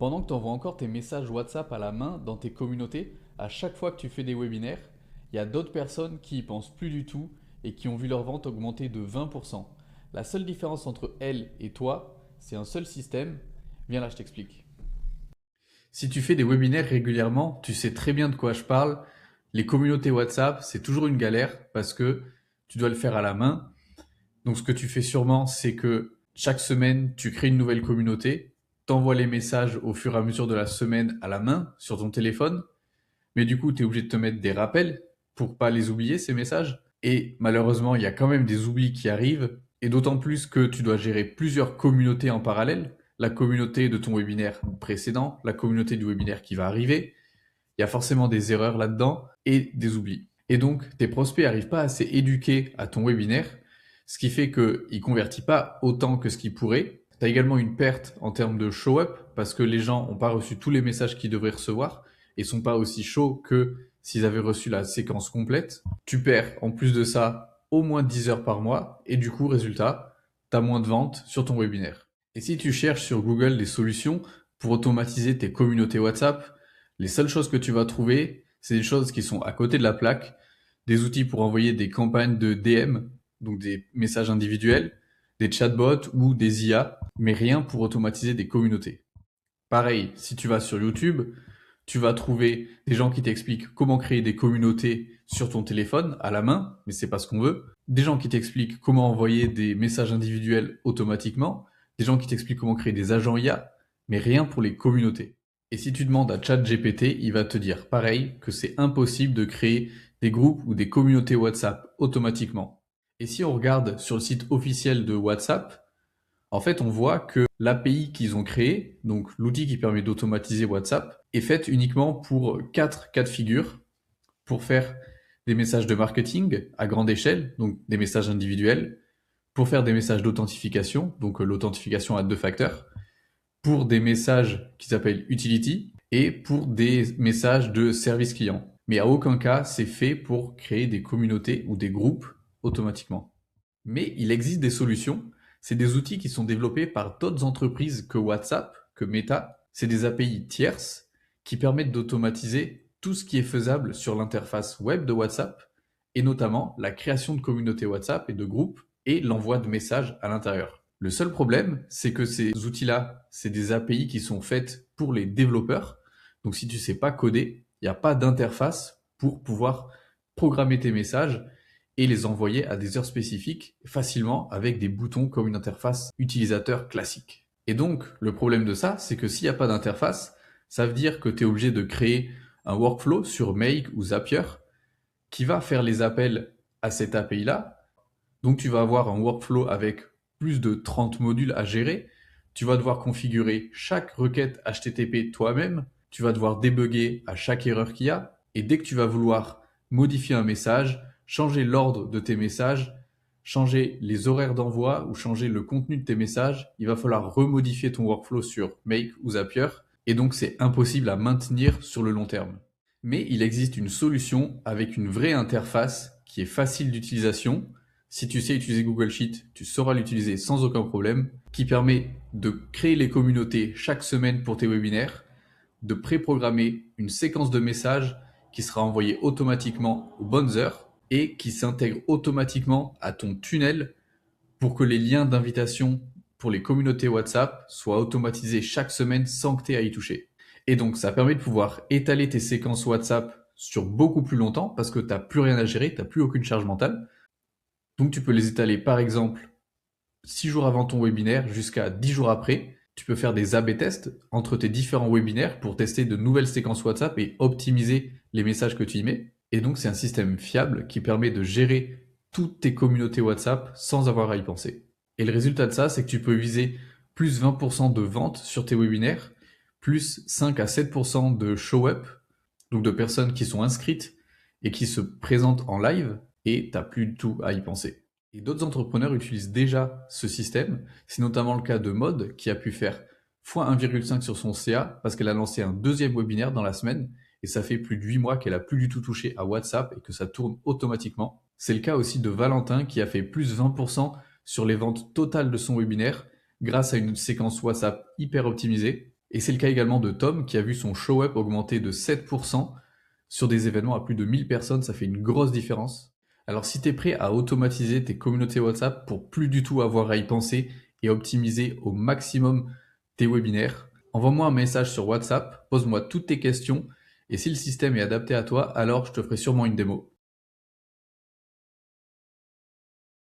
Pendant que tu envoies encore tes messages WhatsApp à la main dans tes communautés, à chaque fois que tu fais des webinaires, il y a d'autres personnes qui y pensent plus du tout et qui ont vu leur vente augmenter de 20%. La seule différence entre elles et toi, c'est un seul système. Viens là, je t'explique. Si tu fais des webinaires régulièrement, tu sais très bien de quoi je parle. Les communautés WhatsApp, c'est toujours une galère parce que tu dois le faire à la main. Donc ce que tu fais sûrement, c'est que chaque semaine, tu crées une nouvelle communauté, t'envoies les messages au fur et à mesure de la semaine à la main sur ton téléphone, mais du coup, tu es obligé de te mettre des rappels pour pas les oublier, ces messages. Et malheureusement, il y a quand même des oublis qui arrivent, et d'autant plus que tu dois gérer plusieurs communautés en parallèle, la communauté de ton webinaire précédent, la communauté du webinaire qui va arriver. Il y a forcément des erreurs là-dedans et des oublis. Et donc, tes prospects n'arrivent pas assez éduqués à ton webinaire, ce qui fait qu'ils ne convertissent pas autant que ce qu'ils pourraient. Tu as également une perte en termes de show-up, parce que les gens n'ont pas reçu tous les messages qu'ils devraient recevoir et sont pas aussi chauds que s'ils avaient reçu la séquence complète. Tu perds, en plus de ça, au moins 10 heures par mois, et du coup, résultat, tu as moins de ventes sur ton webinaire. Et si tu cherches sur Google des solutions pour automatiser tes communautés WhatsApp, les seules choses que tu vas trouver, c'est des choses qui sont à côté de la plaque, des outils pour envoyer des campagnes de DM, donc des messages individuels, des chatbots ou des IA, mais rien pour automatiser des communautés. Pareil, si tu vas sur YouTube, tu vas trouver des gens qui t'expliquent comment créer des communautés sur ton téléphone à la main, mais c'est pas ce qu'on veut. Des gens qui t'expliquent comment envoyer des messages individuels automatiquement, des gens qui t'expliquent comment créer des agents IA, mais rien pour les communautés. Et si tu demandes à ChatGPT, il va te dire pareil que c'est impossible de créer des groupes ou des communautés WhatsApp automatiquement. Et si on regarde sur le site officiel de WhatsApp, en fait, on voit que l'API qu'ils ont créée, donc l'outil qui permet d'automatiser WhatsApp, est faite uniquement pour 4 cas de figure, pour faire des messages de marketing à grande échelle, donc des messages individuels, pour faire des messages d'authentification, donc l'authentification à 2 facteurs, pour des messages qui s'appellent utility et pour des messages de service client. Mais à aucun cas, c'est fait pour créer des communautés ou des groupes automatiquement. Mais il existe des solutions. C'est des outils qui sont développés par d'autres entreprises que WhatsApp, que Meta. C'est des API tierces qui permettent d'automatiser tout ce qui est faisable sur l'interface web de WhatsApp, et notamment la création de communautés WhatsApp et de groupes et l'envoi de messages à l'intérieur. Le seul problème, c'est que ces outils-là, c'est des API qui sont faites pour les développeurs. Donc si tu sais pas coder, il n'y a pas d'interface pour pouvoir programmer tes messages et les envoyer à des heures spécifiques facilement avec des boutons comme une interface utilisateur classique. Et donc, le problème de ça, c'est que s'il n'y a pas d'interface, ça veut dire que tu es obligé de créer un workflow sur Make ou Zapier qui va faire les appels à cette API-là. Donc, tu vas avoir un workflow avec plus de 30 modules à gérer. Tu vas devoir configurer chaque requête HTTP toi-même. Tu vas devoir débugger à chaque erreur qu'il y a. Et dès que tu vas vouloir modifier un message, changer l'ordre de tes messages, changer les horaires d'envoi ou changer le contenu de tes messages, il va falloir remodifier ton workflow sur Make ou Zapier. Et donc, c'est impossible à maintenir sur le long terme. Mais il existe une solution avec une vraie interface qui est facile d'utilisation. Si tu sais utiliser Google Sheet, tu sauras l'utiliser sans aucun problème, qui permet de créer les communautés chaque semaine pour tes webinaires, de préprogrammer une séquence de messages qui sera envoyée automatiquement aux bonnes heures et qui s'intègre automatiquement à ton tunnel pour que les liens d'invitation pour les communautés WhatsApp soient automatisés chaque semaine sans que tu aies à y toucher. Et donc, ça permet de pouvoir étaler tes séquences WhatsApp sur beaucoup plus longtemps parce que tu n'as plus rien à gérer, tu n'as plus aucune charge mentale. Donc, tu peux les étaler, par exemple, 6 jours avant ton webinaire jusqu'à 10 jours après. Tu peux faire des A/B tests entre tes différents webinaires pour tester de nouvelles séquences WhatsApp et optimiser les messages que tu y mets. Et donc, c'est un système fiable qui permet de gérer toutes tes communautés WhatsApp sans avoir à y penser. Et le résultat de ça, c'est que tu peux viser plus 20% de ventes sur tes webinaires, plus 5 à 7% de show-up, donc de personnes qui sont inscrites et qui se présentent en live, et tu n'as plus du tout à y penser. Et d'autres entrepreneurs utilisent déjà ce système. C'est notamment le cas de Mode qui a pu faire x1,5 sur son CA parce qu'elle a lancé un deuxième webinaire dans la semaine et ça fait plus de 8 mois qu'elle a plus du tout touché à WhatsApp et que ça tourne automatiquement. C'est le cas aussi de Valentin qui a fait plus 20% sur les ventes totales de son webinaire grâce à une séquence WhatsApp hyper optimisée. Et c'est le cas également de Tom qui a vu son show up augmenter de 7% sur des événements à plus de 1000 personnes, ça fait une grosse différence. Alors si tu es prêt à automatiser tes communautés WhatsApp pour plus du tout avoir à y penser et optimiser au maximum tes webinaires, envoie-moi un message sur WhatsApp, pose-moi toutes tes questions et si le système est adapté à toi, alors je te ferai sûrement une démo.